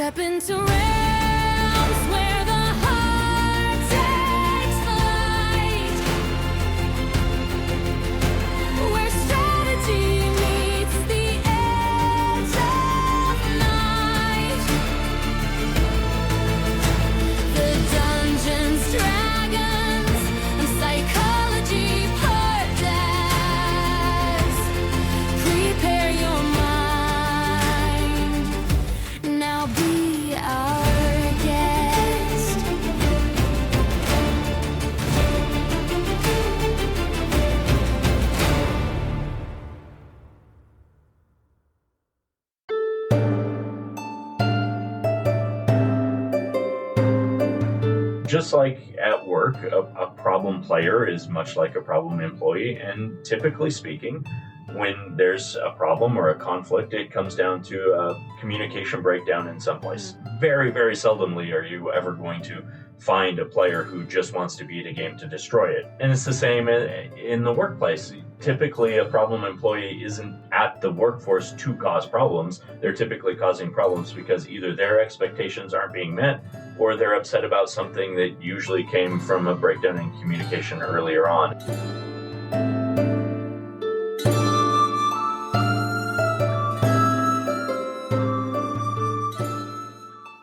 Step into realms where the heart takes flight, where strategy meets the edge of night. The Dungeons, Dragons, and Psychology Podcast. Prepare your mind. Now be our guest. Just like at work, a problem player is much like a problem employee, and typically speaking, when there's a problem or a conflict, it comes down to a communication breakdown in some place. Very, very seldomly are you ever going to find a player who just wants to beat a game to destroy it. And it's the same in the workplace. Typically, a problem employee isn't at the workforce to cause problems. They're typically causing problems because either their expectations aren't being met or they're upset about something that usually came from a breakdown in communication earlier on.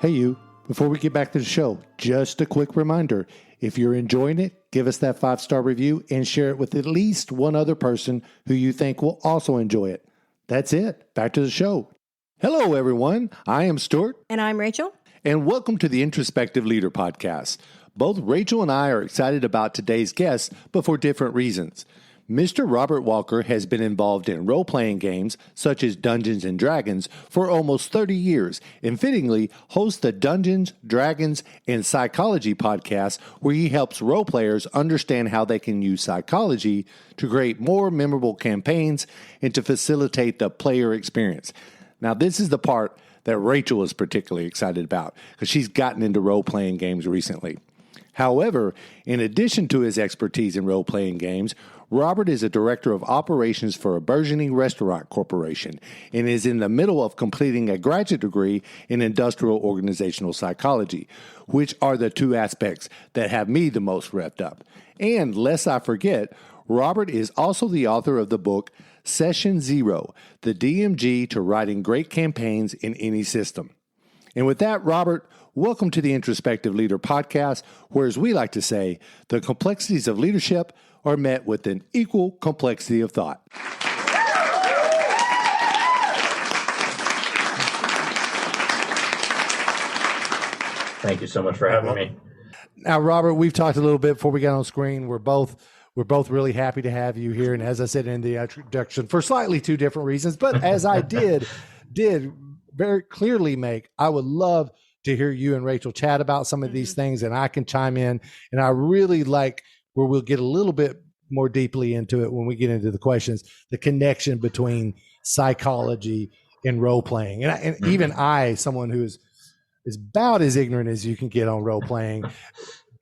Hey, you. Before we get back to the show, just a quick reminder. If you're enjoying it, give us that 5-star review and share it with at least one other person who you think will also enjoy it. That's it. Back to the show. Hello, everyone. I am Stuart. And I'm Rachel. And welcome to the Introspective Leader Podcast. Both Rachel and I are excited about today's guest, but for different reasons. Mr. Robert Walker has been involved in role-playing games such as Dungeons & Dragons for almost 30 years and fittingly hosts the Dungeons, Dragons, and Psychology podcast where he helps role players understand how they can use psychology to create more memorable campaigns and to facilitate the player experience. Now, this is the part that Rachel is particularly excited about because she's gotten into role-playing games recently. However, in addition to his expertise in role-playing games, Robert is a director of operations for a burgeoning restaurant corporation and is in the middle of completing a graduate degree in industrial organizational psychology, which are the two aspects that have me the most revved up. And lest I forget, Robert is also the author of the book Session Zero, the DMG to writing great campaigns in any system. And with that, Robert, welcome to the Introspective Leader Podcast, where, as we like to say, the complexities of leadership are met with an equal complexity of thought. Thank you so much for having me. Now, Robert, we've talked a little bit before we got on screen. We're both really happy to have you here. And as I said in the introduction, for slightly two different reasons, but as I did very clearly make, I would love to hear you and Rachel chat about some of these things, and I can chime in. And I really like where we'll get a little bit more deeply into it when we get into the questions, the connection between psychology and role playing. And even I, someone who is about as ignorant as you can get on role playing,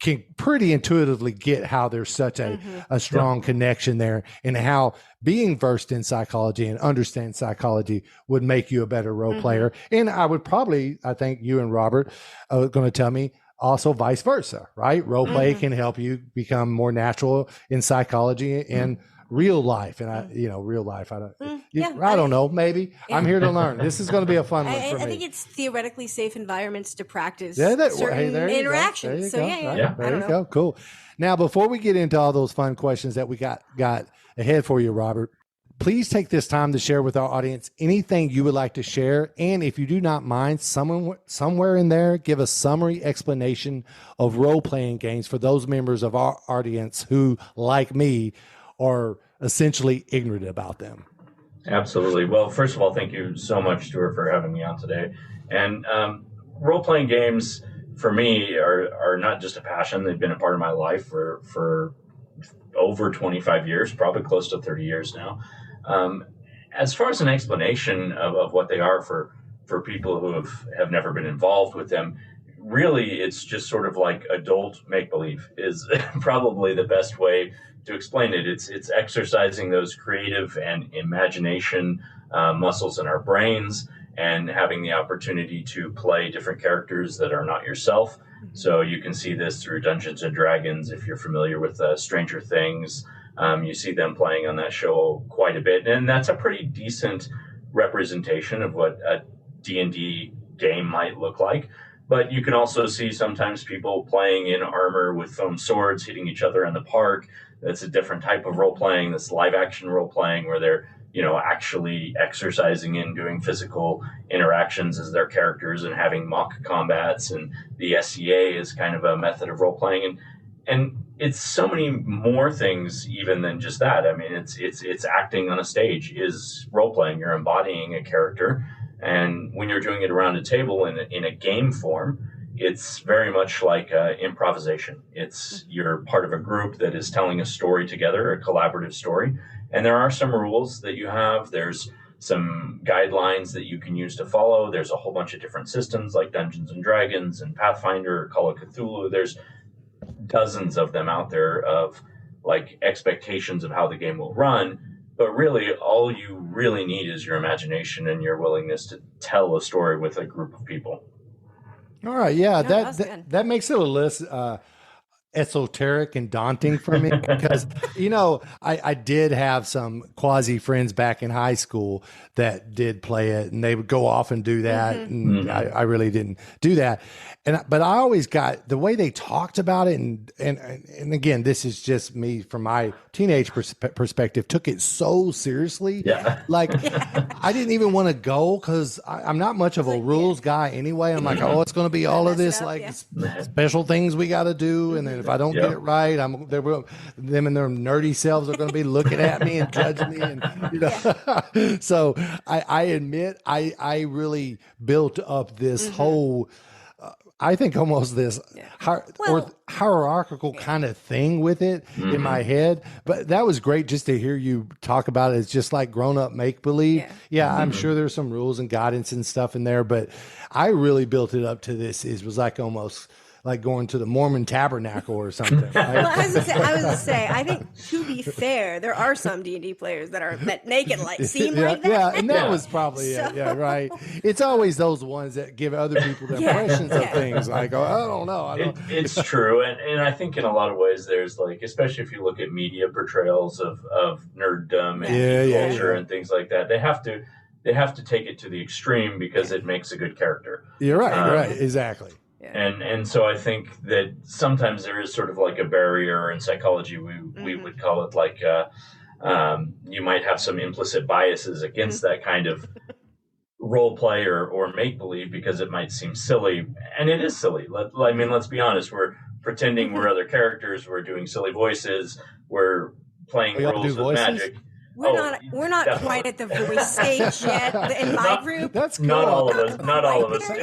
can pretty intuitively get how there's such a strong connection there, and how being versed in psychology and understand psychology would make you a better role player. And I think you and Robert are going to tell me also vice versa, right? Role play can help you become more natural in psychology and real life. And I don't know, maybe I'm here to learn. This is going to be a fun one for me. I think it's theoretically safe environments to practice certain interactions. There you go. Cool. Now, before we get into all those fun questions that we got ahead for you, Robert, please take this time to share with our audience anything you would like to share. And if you do not mind, somewhere in there, give a summary explanation of role-playing games for those members of our audience who, like me, are essentially ignorant about them. Absolutely. Well, first of all, thank you so much, Stuart, for having me on today. And role-playing games, for me, are not just a passion. They've been a part of my life for over 25 years, probably close to 30 years now. As far as an explanation of what they are for people who have never been involved with them, really it's just sort of like adult make-believe is probably the best way to explain it. It's exercising those creative and imagination muscles in our brains and having the opportunity to play different characters that are not yourself. So you can see this through Dungeons and Dragons. If you're familiar with Stranger Things, you see them playing on that show quite a bit. And that's a pretty decent representation of what a D&D game might look like. But you can also see sometimes people playing in armor with foam swords, hitting each other in the park. That's a different type of role-playing. That's live-action role-playing where they're actually exercising and doing physical interactions as their characters and having mock combats. And the SCA is kind of a method of role-playing. And it's so many more things even than just that. I mean, it's acting on a stage is role-playing. You're embodying a character. And when you're doing it around a table in a game form, it's very much like improvisation. You're part of a group that is telling a story together, a collaborative story. And there are some rules that you have. There's some guidelines that you can use to follow. There's a whole bunch of different systems like Dungeons and Dragons and Pathfinder, Call of Cthulhu. There's dozens of them out there of like expectations of how the game will run. But really, all you really need is your imagination and your willingness to tell a story with a group of people. All right. Yeah, No, that makes it a less esoteric and daunting for me because, I did have some quasi friends back in high school that did play it and they would go off and do that. And I really didn't do that. But I always got the way they talked about it. And again, this is just me from my teenage perspective, took it so seriously. Yeah. Like I didn't even want to go because I'm not much of a rules guy anyway. I'm like, oh, it's going to be all of this, special things we got to do. And then if I don't get it right, them and their nerdy selves are going to be looking at me and judging me. And, So I admit I really built up this whole, I think almost this hierarchical kind of thing with it in my head. But that was great just to hear you talk about it. It's just like grown up make believe. Yeah, I'm sure there's some rules and guidance and stuff in there, but I really built it up to this. It was like almost like going to the Mormon tabernacle or something. Right? Well, I was gonna say, I think to be fair, there are some D&D players that naked seem like that. Yeah, and that was probably it. Yeah, right. It's always those ones that give other people the impressions of things. Like, oh, I don't know. It's true, and I think in a lot of ways, there's like, especially if you look at media portrayals of nerddom and culture and things like that, they have to take it to the extreme because it makes a good character. You're right. Right. Exactly. And so I think that sometimes there is sort of like a barrier in psychology. We would call it like you might have some implicit biases against that kind of role play or make believe because it might seem silly, and it is silly. Let's be honest. We're pretending we're other characters. We're doing silly voices. We're playing rules with magic. We're not quite at the voice stage yet in my group. That's cool. Not all of us. Not all of us do.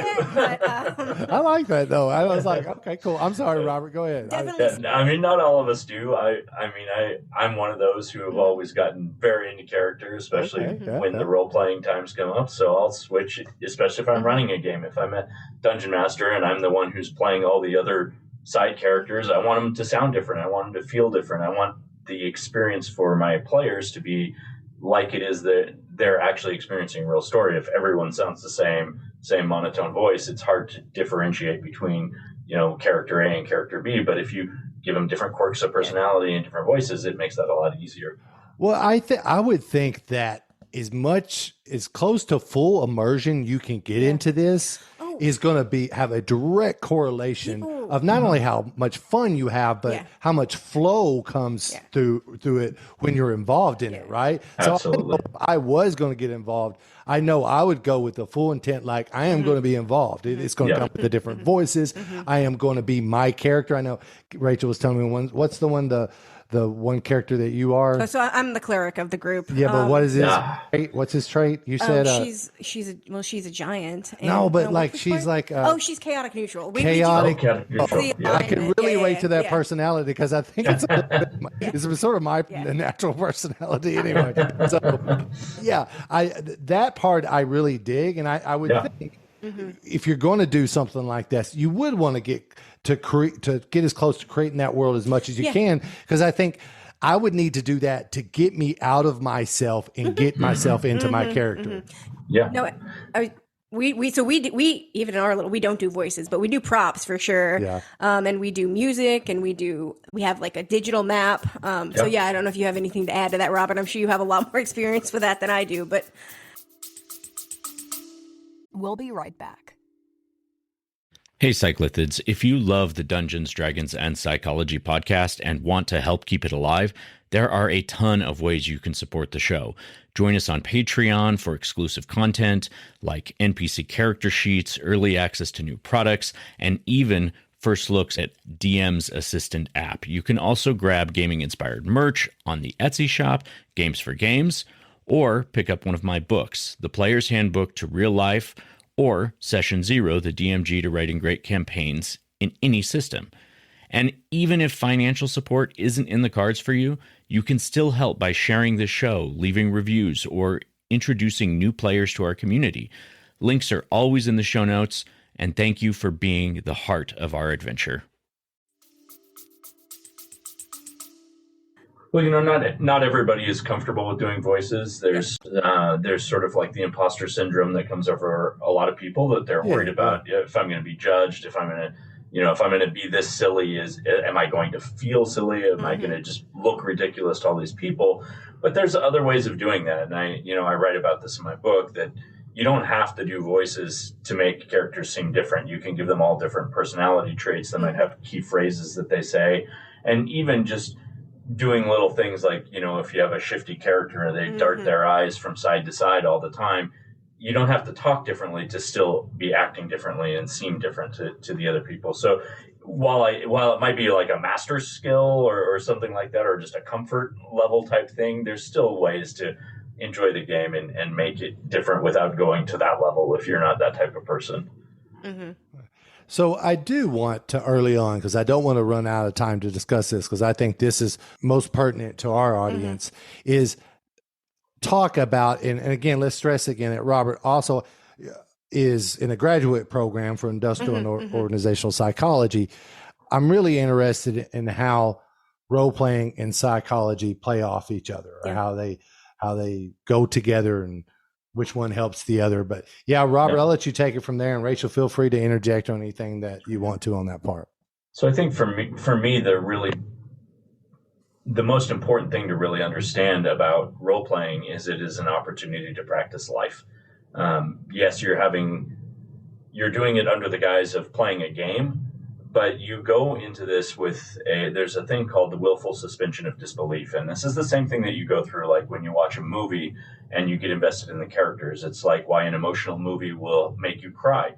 I like that though. I was like, okay, cool. I'm sorry, Robert. Go ahead. Not all of us do. I'm one of those who have always gotten very into character, especially when the role playing times come up. So I'll switch, especially if I'm running a game. If I'm a dungeon master and I'm the one who's playing all the other side characters, I want them to sound different. I want them to feel different. I want the experience for my players to be like it is that they're actually experiencing a real story. If everyone sounds the same monotone voice, it's hard to differentiate between, character A and character B. But if you give them different quirks of personality and different voices, it makes that a lot easier. Well, I would think that as close to full immersion you can get into this is going to have a direct correlation of not only how much fun you have, but how much flow comes through it when you're involved in it, right? Absolutely. So if I was going to get involved, I know I would go with the full intent, like I am going to be involved. It's going to come with the different voices. I am going to be my character. I know Rachel was telling me what's the one character that you are? So I'm the cleric of the group. Yeah, but what is his trait? What's his trait? You said she's a giant. And, no, but she's like she's chaotic neutral. Chaotic neutral. I can really relate to that personality because I think it's sort of my natural personality anyway. So that part I really dig, and I would think if you're going to do something like this, you would want to get as close to creating that world as much as you can, because I think I would need to do that to get me out of myself and get myself into my character. Yeah. No, We even in our little, we don't do voices, but we do props for sure. Yeah. And we do music, and we have like a digital map. So yeah, I don't know if you have anything to add to that, Robert. I'm sure you have a lot more experience with that than I do, but We'll be right back. Hey, Cyclithids, if you love the Dungeons, Dragons, and Psychology podcast and want to help keep it alive, there are a ton of ways you can support the show. Join us on Patreon for exclusive content like NPC character sheets, early access to new products, and even first looks at DM's Assistant app. You can also grab gaming-inspired merch on the Etsy shop, Games for Games, or pick up one of my books, The Player's Handbook to Real Life, or Session Zero, the DMG to Writing Great Campaigns in any system. And even if financial support isn't in the cards for you, you can still help by sharing the show, leaving reviews, or introducing new players to our community. Links are always in the show notes, and thank you for being the heart of our adventure. Well, not everybody is comfortable with doing voices. There's sort of like the imposter syndrome that comes over a lot of people, that they're worried about if I'm going to be judged, if I'm going to be this silly, am I going to feel silly? Am I going to just look ridiculous to all these people? But there's other ways of doing that. And I write about this in my book, that you don't have to do voices to make characters seem different. You can give them all different personality traits that might have key phrases that they say. And even just doing little things like, if you have a shifty character and they dart their eyes from side to side all the time, you don't have to talk differently to still be acting differently and seem different to the other people. So while it might be like a master skill or something like that, or just a comfort level type thing, there's still ways to enjoy the game and make it different without going to that level if you're not that type of person. Mm-hmm. So I do want to early on, because I don't want to run out of time to discuss this, because I think this is most pertinent to our audience, is talk about, and again, let's stress again that Robert also is in a graduate program for industrial and organizational psychology. I'm really interested in how role-playing and psychology play off each other, or how they go together and which one helps the other. But yeah, Robert, I'll let you take it from there. And Rachel, feel free to interject on anything that you want to on that part. So I think for me, the most important thing to really understand about role playing is it is an opportunity to practice life. Yes, you're doing it under the guise of playing a game, but you go into this with there's a thing called the willful suspension of disbelief. And this is the same thing that you go through, like when you watch a movie and you get invested in the characters. It's like why an emotional movie will make you cry.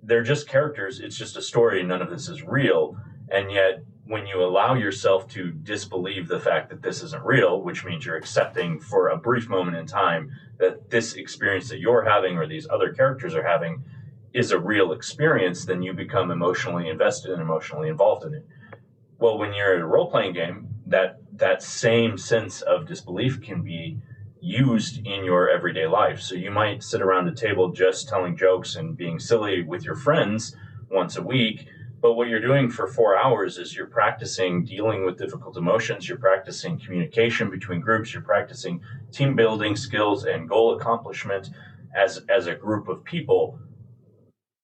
They're just characters. It's just a story. None of this is real. And yet when you allow yourself to disbelieve the fact that this isn't real, which means you're accepting for a brief moment in time that this experience that you're having or these other characters are having is a real experience, then you become emotionally invested and emotionally involved in it. Well, when you're in a role-playing game, that same sense of disbelief can be used in your everyday life. So you might sit around a table just telling jokes and being silly with your friends once a week, but what you're doing for 4 hours is you're practicing dealing with difficult emotions, you're practicing communication between groups, you're practicing team building skills and goal accomplishment as a group of people.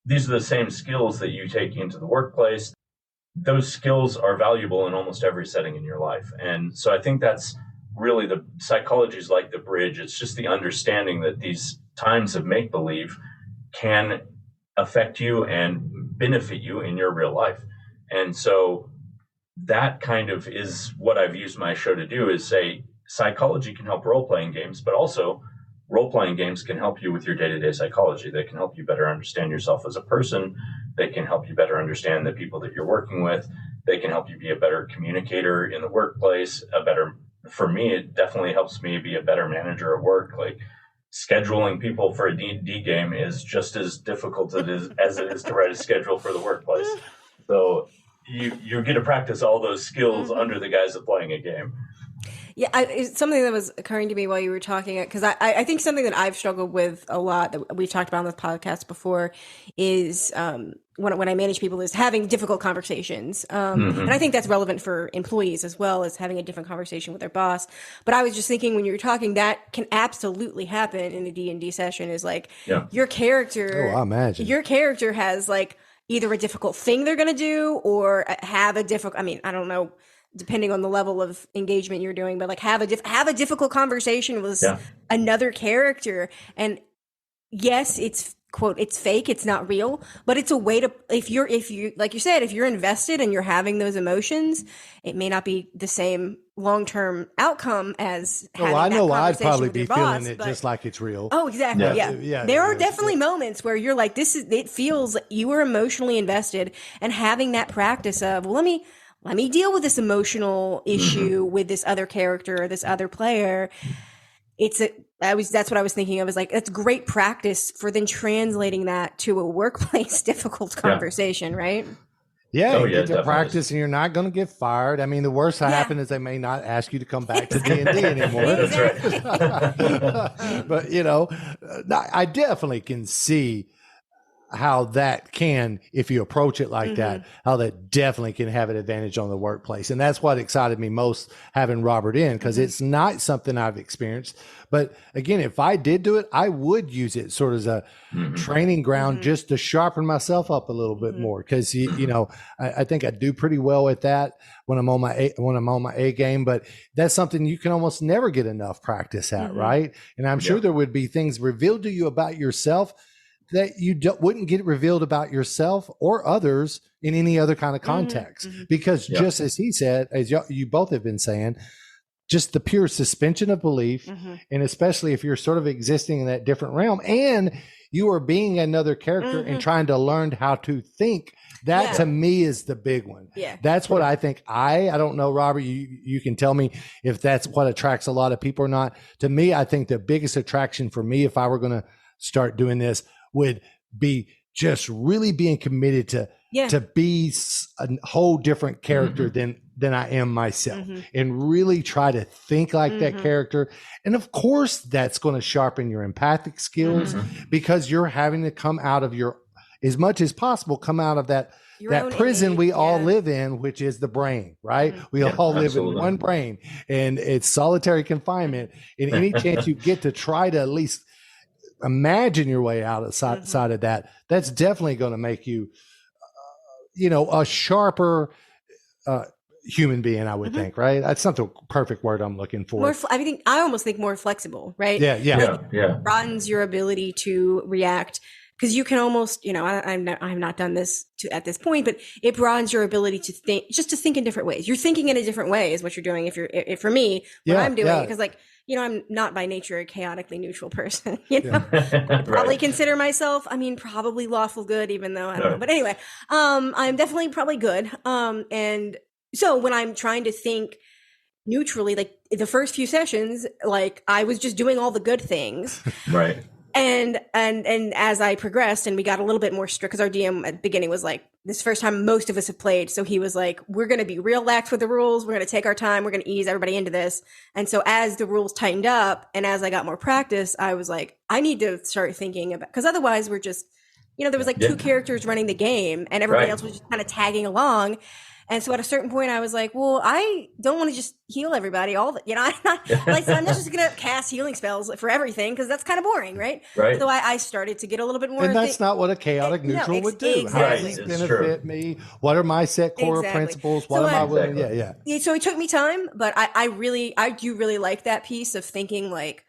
These are the same skills that you take into the workplace. Those skills are valuable in almost every setting in your life. And so I think that's really the psychology is like the bridge. It's just the understanding that these times of make-believe can affect you and benefit you in your real life. And so that kind of is what I've used my show to do, is say psychology can help role-playing games, but also role-playing games can help you with your day-to-day psychology. They can help you better understand yourself as a person. They can help you better understand the people that you're working with. They can help you be a better communicator in the workplace, for me, it definitely helps me be a better manager at work. Like scheduling people for a D&D game is just as difficult as it is to write a schedule for the workplace. So you get to practice all those skills under the guise of playing a game. Yeah, it's something that was occurring to me while you were talking, because I think something that I've struggled with a lot that we've talked about on this podcast before is when I manage people is having difficult conversations. And I think that's relevant for employees as well as having a different conversation with their boss. But I was just thinking when you were talking, that can absolutely happen in a D&D session is like your character. Oh, I imagine. Your character has like either a difficult thing they're going to do or have a difficult, I mean, I don't know, depending on the level of engagement you're doing, but like have a difficult conversation with another character. And yes, it's quote, it's fake, it's not real, but it's a way to, if you, like you said, if you're invested and you're having those emotions, it may not be the same long-term outcome as having I know that I'd probably with be your feeling boss, it but, just like it's real. Oh, exactly. Yeah. There are definitely moments where you're like, it feels you were emotionally invested, and having that practice of, well, let me deal with this emotional issue with this other character or this other player. That's what I was thinking of, is like, that's great practice for then translating that to a workplace difficult conversation, right? Yeah, you get to practice and you're not going to get fired. I mean, the worst that happen is they may not ask you to come back to D&D anymore. That's right. But, you know, I definitely can see how that can, if you approach it like that, how that definitely can have an advantage on the workplace. And that's what excited me most having Robert in, because it's not something I've experienced. But again, if I did do it, I would use it sort of as a training ground just to sharpen myself up a little bit more. Because, you know, I think I do pretty well at that when I'm on my A game, but that's something you can almost never get enough practice at, right? And I'm sure there would be things revealed to you about yourself that you wouldn't get revealed about yourself or others in any other kind of context. Because just as he said, as you both have been saying, just the pure suspension of belief, and especially if you're sort of existing in that different realm and you are being another character and trying to learn how to think, that to me is the big one. That's what I think. I don't know, Robert, you can tell me if that's what attracts a lot of people or not. To me, I think the biggest attraction for me, if I were going to start doing this, would be just really being committed to be a whole different character than I am myself, and really try to think like that character. And of course, that's going to sharpen your empathic skills because you're having to come out of as much as possible, come out of that prison we all live in, which is the brain, right? We all live in one brain, and it's solitary confinement. And any chance you get to try to at least imagine your way out outside of that, that's definitely going to make you, a sharper human being, I would think, right? That's not the perfect word I'm looking for. I almost think more flexible, right? Yeah. Broadens your ability to react, because you can almost, I've not done this at this point, but it broadens your ability to think in different ways. You're thinking in a different way is what you're doing. If for me, what I'm doing, because I'm not by nature a chaotically neutral person. I probably consider myself, probably lawful good, even though I don't know. But anyway, I'm definitely probably good. And so when I'm trying to think neutrally, like the first few sessions, like I was just doing all the good things. Right. And as I progressed and we got a little bit more strict, because our DM at the beginning was like, this is the first time most of us have played. So he was like, we're going to be real lax with the rules. We're going to take our time. We're going to ease everybody into this. And so as the rules tightened up and as I got more practice, I was like, I need to start thinking about, because otherwise we're just, there was like two characters running the game and everybody else was just kind of tagging along. And so at a certain point, I was like, well, I don't want to just heal everybody I'm not just going to cast healing spells for everything, because that's kind of boring, right? Right. So I started to get a little bit more. And that's not what a chaotic neutral would do. Exactly. How does this benefit me? What are my set core principles? What am I willing? Yeah. So it took me time, but I do really like that piece of thinking like,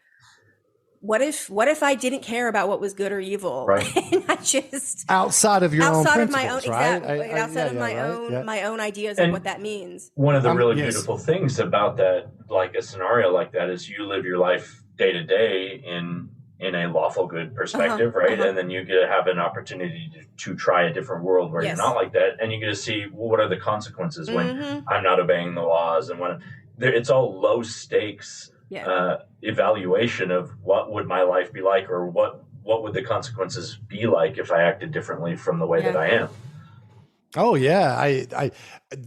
what if I didn't care about what was good or evil? Right. And I just outside of my own exactly. Outside of my own ideas of what that means. One of the really beautiful things about that, like a scenario like that, is you live your life day to day in a lawful good perspective, right? And then you get to have an opportunity to try a different world where you're not like that, and you get to see what are the consequences when I'm not obeying the laws, and when it's all low stakes. Evaluation of what would my life be like, or what would the consequences be like if I acted differently from the way that I am. Oh yeah, I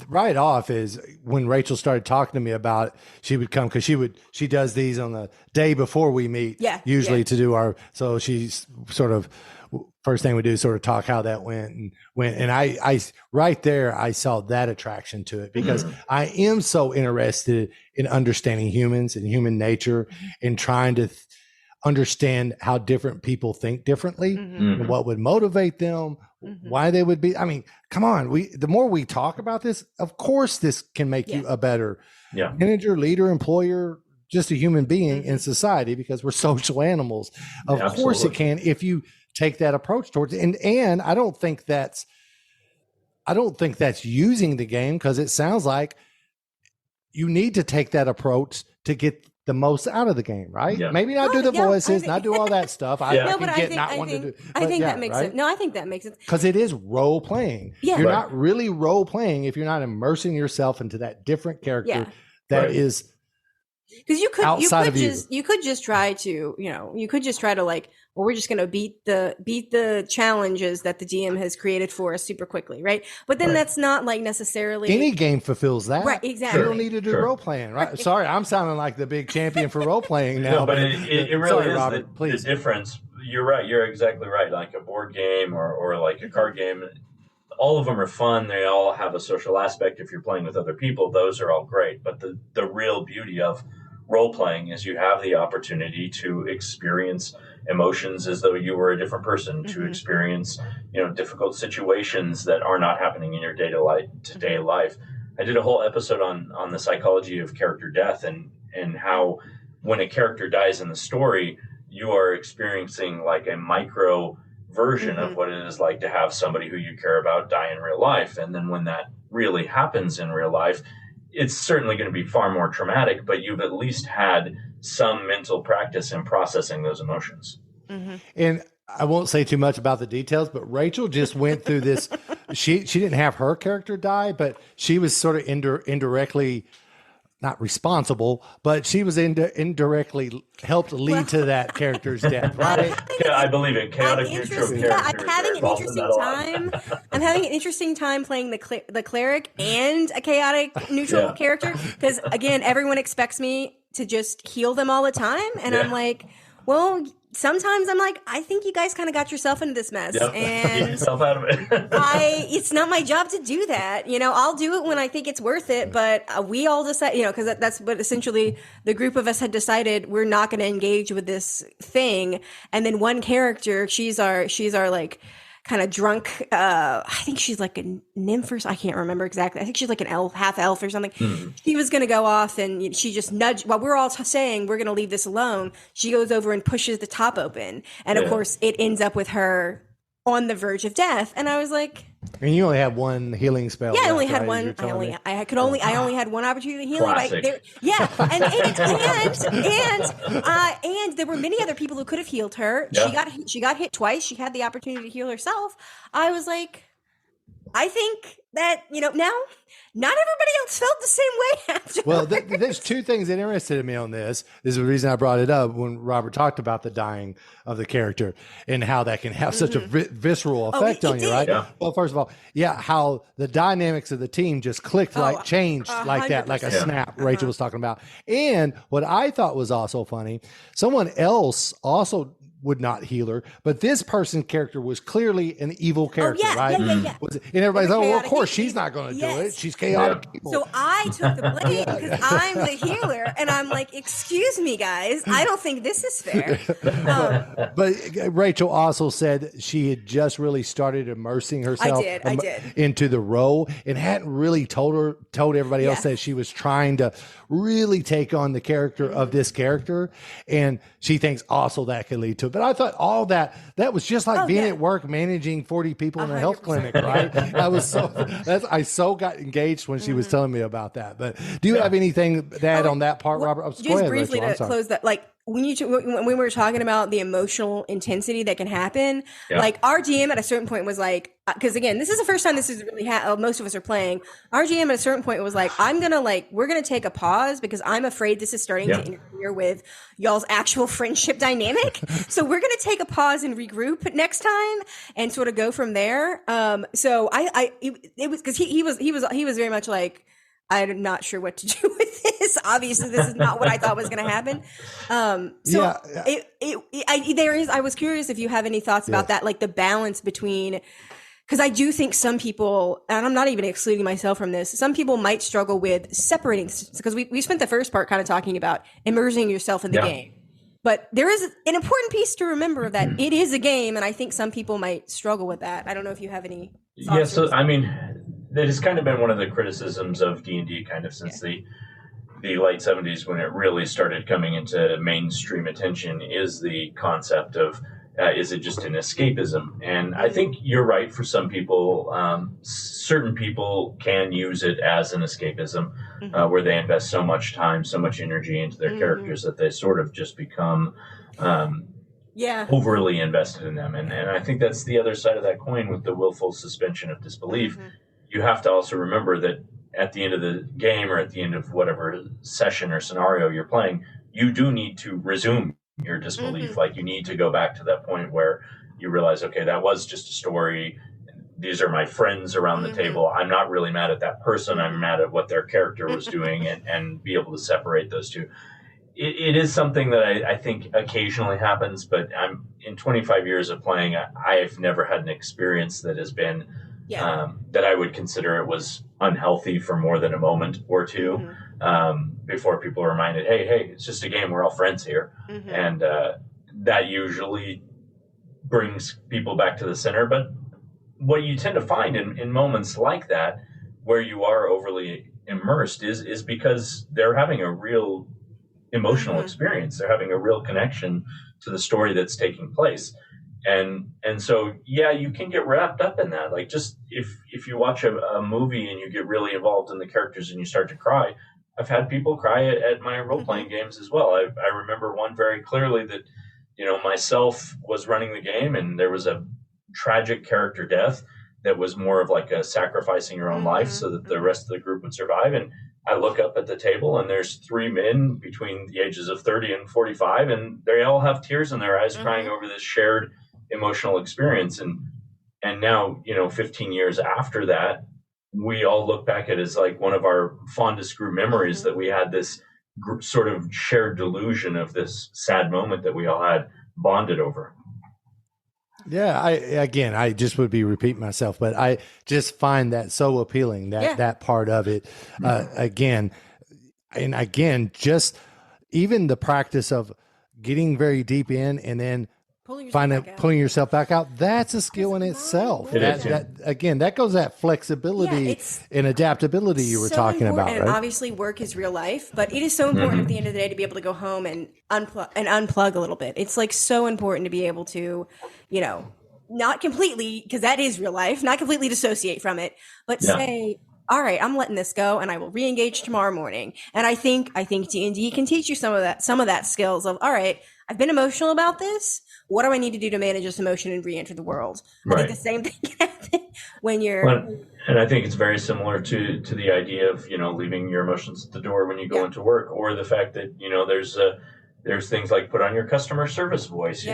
right off is when Rachel started talking to me about it, she would come because she does these on the day before we meet. Yeah, usually yeah. to do so she's sort of first thing we do is sort of talk how that went and I right there I saw that attraction to it because I am so interested in understanding humans and human nature and trying to understand how different people think differently and what would motivate them, why they would be. I mean, come on, the more we talk about this, of course this can make you a better manager, leader, employer, just a human being in society because we're social animals. Of course it can if you take that approach towards it. And I don't think that's using the game because it sounds like you need to take that approach to get the most out of the game, right? Yeah. Maybe not do the voices, not do all that stuff. I think that makes sense. No, I think that makes sense. Because it is role playing. Yeah. You're not really role playing if you're not immersing yourself into that different character that is because you could just try to like, well, we're just going to beat the challenges that the DM has created for us super quickly, right? But then that's not like necessarily any game fulfills that, right? Exactly. You don't need to do role playing, right? Sorry, I'm sounding like the big champion for role playing now. No, but it really is Robert, the difference. You're right. You're exactly right. Like a board game or like a card game, all of them are fun. They all have a social aspect. If you're playing with other people, those are all great. But the real beauty of role playing is you have the opportunity to experience emotions as though you were a different person, to experience, difficult situations that are not happening in your day-to-day life. I did a whole episode on the psychology of character death and how when a character dies in the story, you are experiencing like a micro version of what it is like to have somebody who you care about die in real life. And then when that really happens in real life, it's certainly going to be far more traumatic, but you've at least had some mental practice in processing those emotions. And I won't say too much about the details, but Rachel just went through this. She didn't have her character die, but she was sort of indirectly not responsible, but she was indirectly helped lead to that character's death, right? Yeah, I believe it. Chaotic neutral character. Yeah, I'm having an interesting time. I'm having an interesting time playing the cleric and a chaotic neutral character because again, everyone expects me to just heal them all the time, and I'm like, well, sometimes I'm like, I think you guys kind of got yourself into this mess, and get yourself out of it. It's not my job to do that. I'll do it when I think it's worth it, but we all decide, because that's what essentially the group of us had decided we're not going to engage with this thing. And then one character, she's our like kind of drunk. I think she's like a nymph or I can't remember exactly. I think she's like an elf, half elf or something. She was going to go off and she just nudged while we're all saying we're going to leave this alone. She goes over and pushes the top open. And of course it ends up with her on the verge of death. And I was like, and you only had one healing spell. Yeah, I only had one. I only had one opportunity to heal. And there were many other people who could have healed her. Yeah. She got hit twice. She had the opportunity to heal herself. I was like, I think that now not everybody else felt the same way after. Well, there's two things that interested me on this. This is the reason I brought it up when Robert talked about the dying of the character and how that can have such a visceral effect on you, right? Yeah. Well, first of all, how the dynamics of the team just clicked, changed like that, like a snap. Rachel was talking about. And what I thought was also funny, someone else also would not heal her, but this person's character was clearly an evil character, right? And everybody's like, well, of course she's not going to do it. She's chaotic. People. So I took the blame because I'm the healer, and I'm like, excuse me, guys, I don't think this is fair. But Rachel also said she had just really started immersing herself into the role and hadn't really told everybody else that she was trying to really take on the character of this character, and she thinks also that could lead to it. But I thought all that was just like being at work managing 40 people in a health clinic, right? I so got engaged when she was telling me about that. But do you have anything to add on that part, Robert? Just briefly to close that, like when we were talking about the emotional intensity that can happen, like our DM at a certain point was like, because again, this is the first time this is really most of us are playing. Our GM at a certain point was like, we're gonna take a pause because I'm afraid this is starting to interfere with y'all's actual friendship dynamic. So we're gonna take a pause and regroup next time and sort of go from there. So it was because he was very much like, I'm not sure what to do with this. Obviously, this is not what I thought was going to happen. I was curious if you have any thoughts about that, like the balance between, because I do think some people, and I'm not even excluding myself from this, some people might struggle with separating, because we spent the first part kind of talking about immersing yourself in the game. But there is an important piece to remember that it is a game, and I think some people might struggle with that. I don't know if you have any thoughts. Yeah, so I mean, that has kind of been one of the criticisms of D&D kind of since the late 70s, when it really started coming into mainstream attention, is the concept of is it just an escapism? And I think you're right. For some people, certain people can use it as an escapism, where they invest so much time, so much energy into their characters that they sort of just become overly invested in them. And I think that's the other side of that coin with the willful suspension of disbelief. You have to also remember that at the end of the game, or at the end of whatever session or scenario you're playing, you do need to resume your disbelief. Like, you need to go back to that point where you realize, okay, that was just a story. These are my friends around the table. I'm not really mad at that person. I'm mad at what their character was doing, and be able to separate those two. It is something that I think occasionally happens, but I'm in 25 years of playing, I've never had an experience that has been that I would consider it was unhealthy for more than a moment or two, before people are reminded, hey, it's just a game. We're all friends here. And that usually brings people back to the center. But what you tend to find in moments like that, where you are overly immersed, is because they're having a real emotional experience. They're having a real connection to the story that's taking place. And so, you can get wrapped up in that. Like, just if you watch a movie and you get really involved in the characters and you start to cry, I've had people cry at my role-playing games as well. I remember one very clearly that, myself was running the game, and there was a tragic character death that was more of like a sacrificing your own life so that the rest of the group would survive. And I look up at the table, and there's three men between the ages of 30 and 45, and they all have tears in their eyes crying over this shared emotional experience. And now, 15 years after that, we all look back at it as like one of our fondest group memories, that we had this sort of shared delusion of this sad moment that we all had bonded over. Yeah, I just would be repeating myself, but I just find that so appealing, that part of it. Again, just even the practice of getting very deep in and then pulling yourself back out. That's a skill in itself. That goes that flexibility and adaptability you were talking about. And obviously, work is real life, but it is so important at the end of the day to be able to go home and unplug a little bit. It's like so important to be able to, not completely, because that is real life, not completely dissociate from it, but say, all right, I'm letting this go, and I will re-engage tomorrow morning. And I think D&D can teach you some of that skills of, all right, I've been emotional about this. What do I need to do to manage this emotion and re-enter the world? I think the same thing can happen when you're... And I think it's very similar to the idea of, leaving your emotions at the door when you go into work, or the fact that, there's things like put on your customer service voice.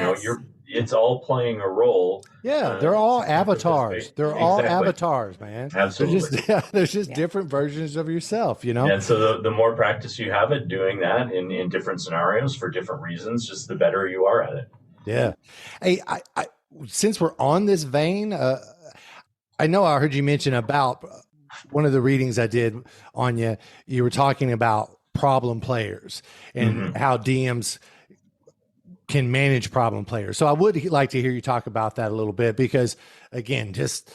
It's all playing a role. Yeah, they're all avatars. They're all avatars, man. Absolutely. There's just different versions of yourself, And so the more practice you have at doing that in different scenarios for different reasons, just the better you are at it. Yeah. Hey, I since we're on this vein, I know I heard you mention about one of the readings I did on you. You were talking about problem players and how DMs can manage problem players. So I would like to hear you talk about that a little bit, because again, just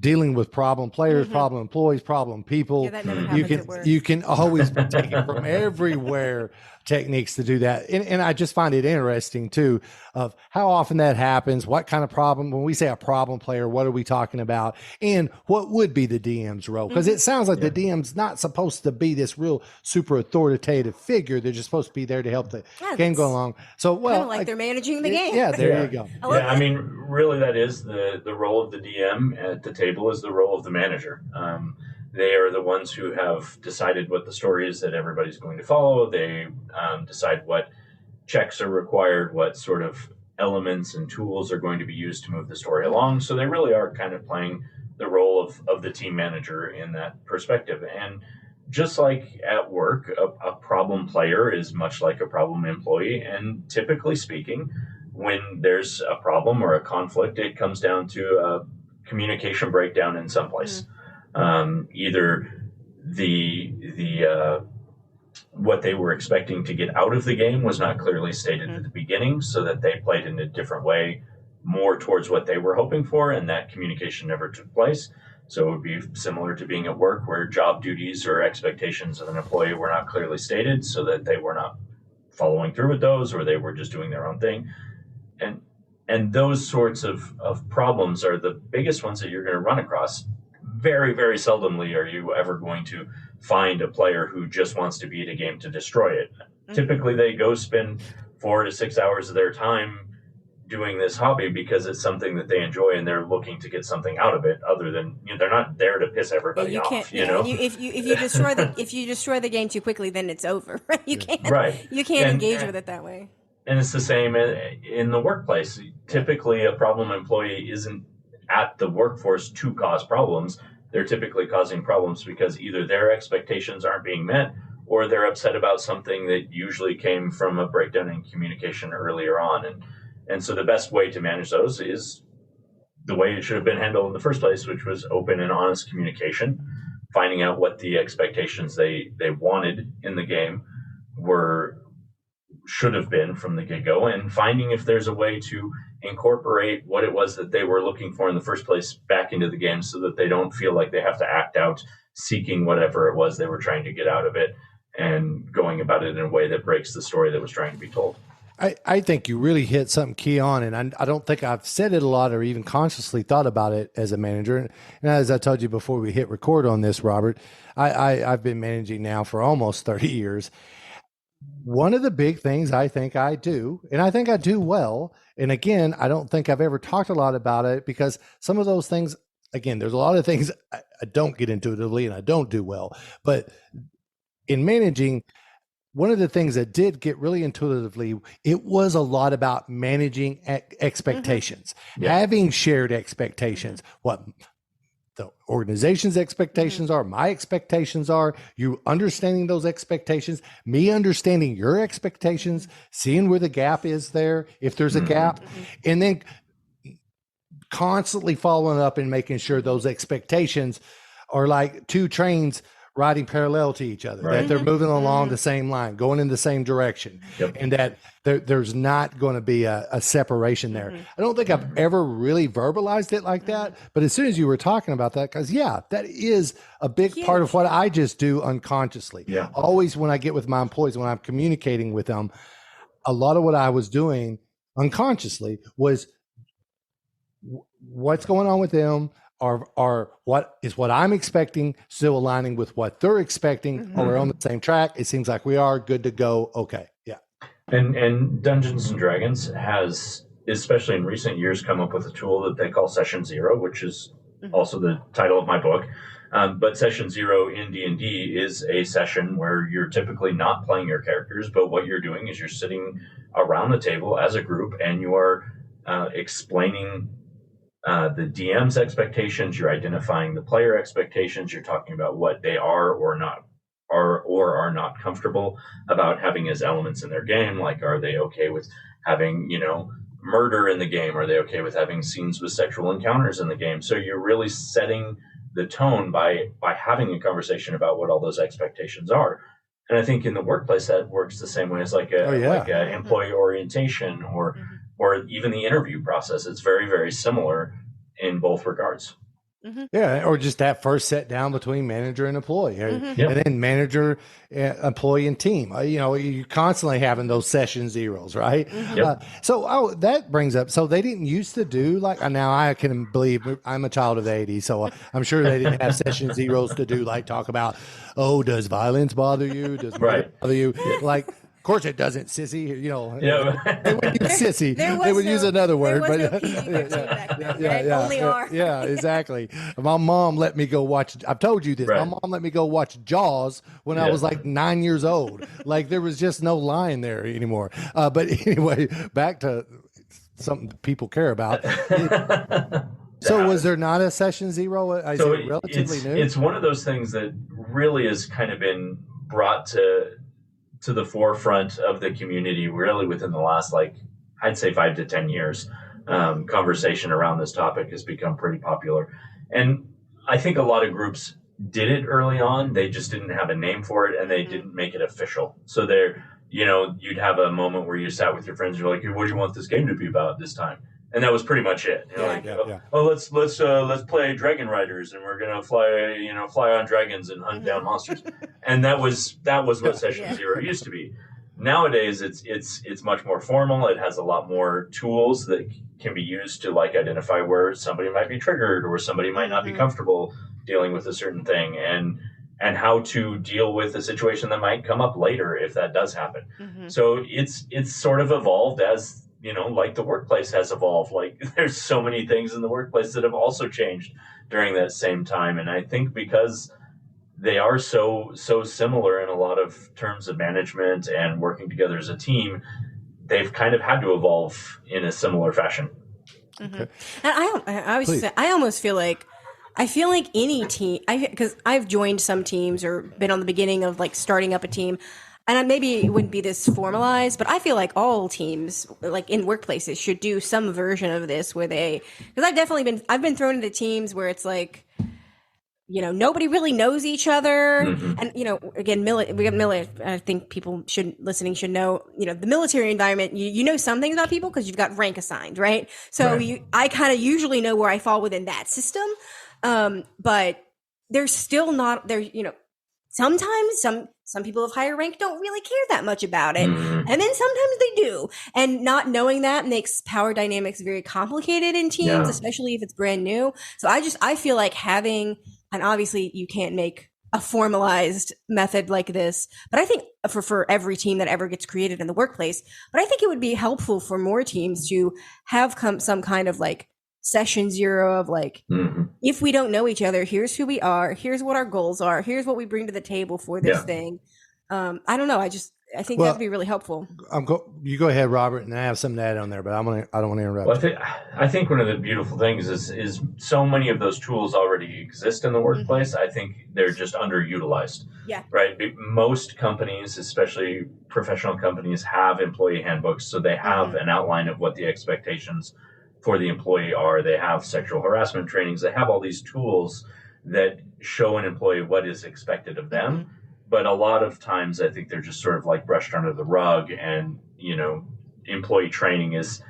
dealing with problem players, problem employees, problem people, you can always take it from everywhere, techniques to do that. And I just find it interesting too, of how often that happens, what kind of problem, when we say a problem player, what are we talking about, and what would be the DM's role? Because it sounds like the DM's not supposed to be this real super authoritative figure. They're just supposed to be there to help the game go along. So, well, kind of like they're managing the game. Yeah, there you go. Yeah, I mean, really, that is the role of the DM at the table is the role of the manager. They are the ones who have decided what the story is that everybody's going to follow. They decide what checks are required, what sort of elements and tools are going to be used to move the story along. So they really are kind of playing the role of the team manager in that perspective. And just like at work, a problem player is much like a problem employee. And typically speaking, when there's a problem or a conflict, it comes down to a communication breakdown in some place. Either the what they were expecting to get out of the game was not clearly stated at the beginning, so that they played in a different way, more towards what they were hoping for, and that communication never took place. So it would be similar to being at work, where job duties or expectations of an employee were not clearly stated, so that they were not following through with those, or they were just doing their own thing. And those sorts of problems are the biggest ones that you're going to run across. Very, very seldomly are you ever going to find a player who just wants to beat a game to destroy it. Typically, they go spend 4 to 6 hours of their time doing this hobby because it's something that they enjoy, and they're looking to get something out of it. Other than, they're not there to piss everybody off. If you destroy the game too quickly, then it's over. You can't engage with it that way. And it's the same in the workplace. Typically, a problem employee isn't at the workforce to cause problems. They're typically causing problems because either their expectations aren't being met, or they're upset about something that usually came from a breakdown in communication earlier on. And so the best way to manage those is the way it should have been handled in the first place, which was open and honest communication, finding out what the expectations they wanted in the game should have been from the get-go, and finding if there's a way to incorporate what it was that they were looking for in the first place back into the game, so that they don't feel like they have to act out seeking whatever it was they were trying to get out of it, and going about it in a way that breaks the story that was trying to be told. I think you really hit something key on, and I don't think I've said it a lot or even consciously thought about it as a manager. And as I told you before we hit record on this, Robert, I've been managing now for almost 30 years. One of the big things I think I do, and I think I do well, and again, I don't think I've ever talked a lot about it, because some of those things, again, there's a lot of things I don't get intuitively and I don't do well. But in managing, one of the things that did get really intuitively, it was a lot about managing expectations, having shared expectations, what the organization's expectations are, my expectations are, you understanding those expectations, me understanding your expectations, seeing where the gap is there, if there's a gap, and then constantly following up and making sure those expectations are like two trains riding parallel to each other, that they're moving along the same line, going in the same direction, and that there's not going to be a separation there. I don't think I've ever really verbalized it like that, but as soon as you were talking about that, because that is a big part of what I just do unconsciously. Always when I get with my employees, when I'm communicating with them, a lot of what I was doing unconsciously was what's going on with them, are what I'm expecting still aligning with what they're expecting? Are we on the same track? It seems like we are good to go. Okay. Yeah. And Dungeons and Dragons has, especially in recent years, come up with a tool that they call Session Zero, which is also the title of my book. But Session Zero in D&D is a session where you're typically not playing your characters, but what you're doing is you're sitting around the table as a group, and you are explaining the DM's expectations, you're identifying the player expectations, you're talking about what they are or are not comfortable about having as elements in their game. Like, are they okay with having, murder in the game? Are they okay with having scenes with sexual encounters in the game? So you're really setting the tone by having a conversation about what all those expectations are. And I think in the workplace that works the same way as like a employee orientation or even the interview process. It's very, very similar in both regards. Yeah, or just that first set down between manager and employee, Mm-hmm. Yep. and then manager, employee, and team. You're constantly having those session zeros, right? Yep. That brings up. So they didn't used to do like now. I can believe I'm a child of the '80s, so I'm sure they didn't have session zeros to do like talk about, oh, does violence bother you? Does murder Right. bother you? Like, of course it doesn't, sissy. Yeah. They would use sissy. There They was would use no- another word, there was but no PG-13 back then, right? Only R. Yeah, exactly. My mom let me go watch. I've told you this. Right. My mom let me go watch Jaws when I Yeah. was like 9 years old. Like there was just no line there anymore. But anyway, back to something people care about. So was there not a session zero? Is So it relatively new? it's one of those things that really has kind of been brought to the forefront of the community really within the last, like, I'd say 5 to 10 years. Conversation around this topic has become pretty popular. And I think a lot of groups did it early on. They just didn't have a name for it and they didn't make it official. So you'd have a moment where you sat with your friends, you're like, hey, what do you want this game to be about this time? And that was pretty much it. Let's play Dragon Riders, and we're gonna fly on dragons and hunt down monsters. And that was what Session Zero used to be. Nowadays, it's much more formal. It has a lot more tools that can be used to like identify where somebody might be triggered or somebody might not be comfortable dealing with a certain thing, and how to deal with a situation that might come up later if that does happen. So it's sort of evolved as, like the workplace has evolved. Like there's so many things in the workplace that have also changed during that same time. And I think because they are so similar in a lot of terms of management and working together as a team, they've kind of had to evolve in a similar fashion. And I almost feel like any team, because I've joined some teams or been on the beginning of like starting up a team, and maybe it wouldn't be this formalized, but I feel like all teams, like in workplaces, should do some version of this where because I've been thrown into teams where it's like, nobody really knows each other. And, again, we got military. I think people should know, the military environment, you know some things about people because you've got rank assigned, right? So I kind of usually know where I fall within that system. But there's still not there, sometimes some people of higher rank don't really care that much about it. And then sometimes they do. And not knowing that makes power dynamics very complicated in teams, especially if it's brand new. So I feel like having, and obviously you can't make a formalized method like this, but I think for every team that ever gets created in the workplace, but I think it would be helpful for more teams to have some kind of like session zero of like, if we don't know each other, here's who we are, here's what our goals are, here's what we bring to the table for this thing. I don't know. I think that'd be really helpful. You go ahead, Robert, and I have something to add on there, but I don't want to interrupt. Well, I think one of the beautiful things is so many of those tools already exist in the workplace. I think they're just underutilized. Yeah. Right. Most companies, especially professional companies, have employee handbooks, so they have an outline of what the expectations for the employee are. They have sexual harassment trainings. They have all these tools that show an employee what is expected of them. But a lot of times I think they're just sort of like brushed under the rug, and, employee training is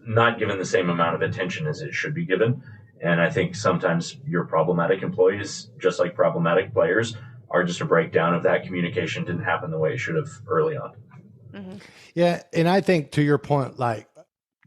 not given the same amount of attention as it should be given. And I think sometimes your problematic employees, just like problematic players, are just a breakdown of that communication didn't happen the way it should have early on. Yeah. And I think to your point, like,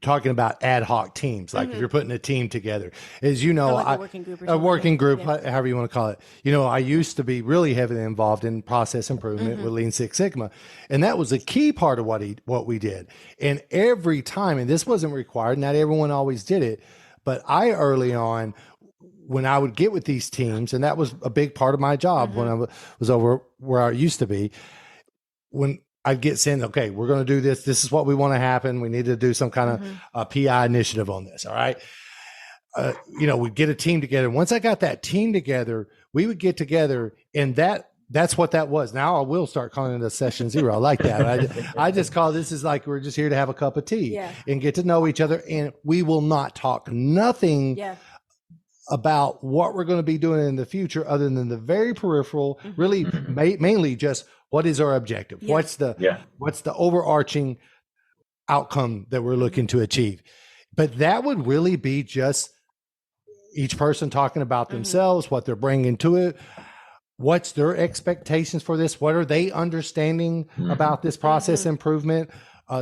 talking about ad hoc teams, like if you're putting a team together, as like a working group, however you want to call it. I used to be really heavily involved in process improvement with Lean Six Sigma, and that was a key part of what we did. And every time, and this wasn't required, not everyone always did it, but I early on, when I would get with these teams, and that was a big part of my job when I was over where I used to be, when I'd get sent, okay, we're going to do this. This is what we want to happen. We need to do some kind of PI initiative on this. All right. We'd get a team together. Once I got that team together, we would get together, and that's what that was. Now I will start calling it a session zero. I like that. I just call this is like, we're just here to have a cup of tea and get to know each other. And we will not talk nothing about what we're going to be doing in the future other than the very peripheral, really mainly just what is our objective? What's the overarching outcome that we're looking to achieve? But that would really be just each person talking about themselves, what they're bringing to it. What's their expectations for this? What are they understanding about this process improvement?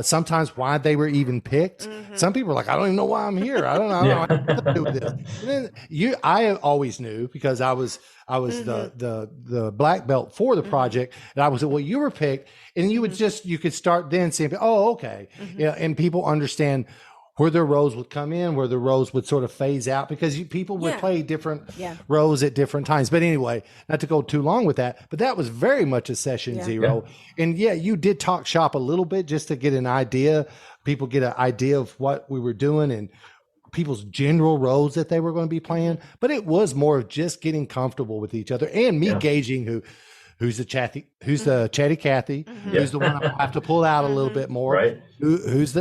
Sometimes why they were even picked. Some people are like, I don't even know why I'm here. I don't know what to do with this. And then I always knew because I was the black belt for the project, and I was well, you were picked, and you would you could start then saying, oh, okay, yeah, and people understand where their roles would come in, where the roles would sort of phase out, because people would play different roles at different times. But anyway, not to go too long with that, but that was very much a session zero. And you did talk shop a little bit just to get an idea. People get an idea of what we were doing and people's general roles that they were going to be playing. But it was more of just getting comfortable with each other and me gauging who's the chatty Cathy, who's the one I have to pull out a little bit more, right? Who's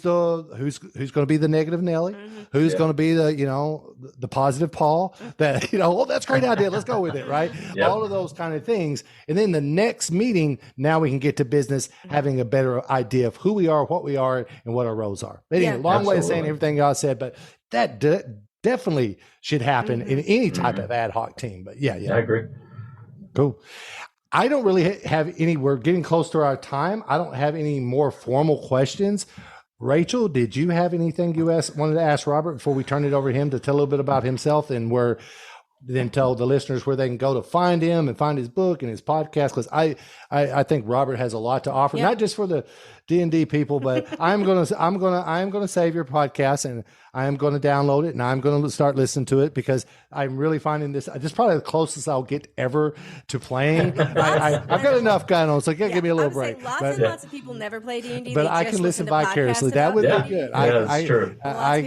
going to be the negative Nelly, who's going to be the positive Paul, that well, that's a great idea, let's go with it, right? All of those kind of things. And then the next meeting, now we can get to business, having a better idea of who we are, what we are, and what our roles are. But anyway, long way of saying everything y'all said, but that definitely should happen in any type of ad hoc team. But I agree. Cool. I don't really have any, we're getting close to our time. I don't have any more formal questions. Rachel, did you have anything you wanted to ask Robert before we turn it over to him to tell a little bit about himself, and then tell the listeners where they can go to find him and find his book and his podcast? Because I think Robert has a lot to offer, not just for the D&D people, but I'm gonna save your podcast, and I am going to download it, and I'm going to start listening to it, because I'm really finding this is probably the closest I'll get ever to playing. I've got enough going on, so give me a little break. Lots of people never play D&D, but I can listen vicariously. That would be good. That's true. I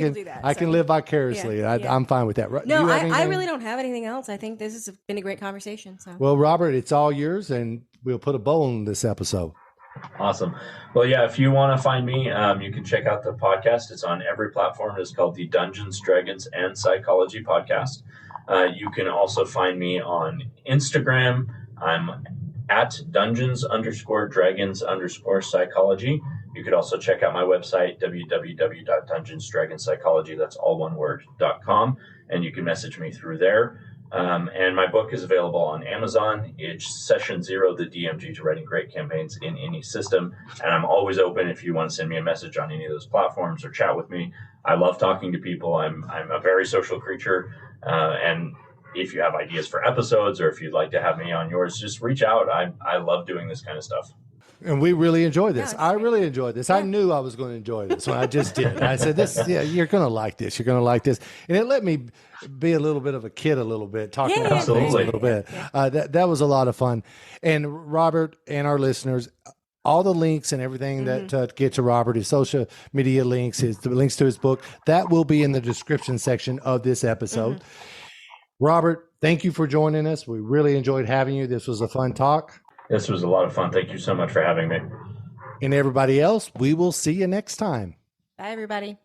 can live vicariously. I'm fine with that. No, I really don't have anything else. I think this has been a great conversation. So. Well, Robert, it's all yours, and we'll put a bow on this episode. Awesome. Well, if you want to find me, you can check out the podcast. It's on every platform. It's called the Dungeons, Dragons, and Psychology Podcast. You can also find me on Instagram. I'm at Dungeons_Dragons_Psychology. You could also check out my website, www.dungeonsdragonspsychology. That's all one word.com. And you can message me through there. And my book is available on Amazon. It's Session Zero, the DMG to Writing Great Campaigns in Any System. And I'm always open if you want to send me a message on any of those platforms or chat with me. I love talking to people. I'm a very social creature. And if you have ideas for episodes, or if you'd like to have me on yours, just reach out. I love doing this kind of stuff. And we really enjoyed this. I really enjoyed this. I knew I was going to enjoy this when I just did. I said, you're going to like this. You're going to like this. And it let me be a little bit of a kid, talking about things a little bit. That was a lot of fun. And Robert and our listeners, all the links and everything that get to Robert, his social media links, the links to his book, that will be in the description section of this episode. Robert, thank you for joining us. We really enjoyed having you. This was a fun talk. This was a lot of fun. Thank you so much for having me. And everybody else, we will see you next time. Bye, everybody.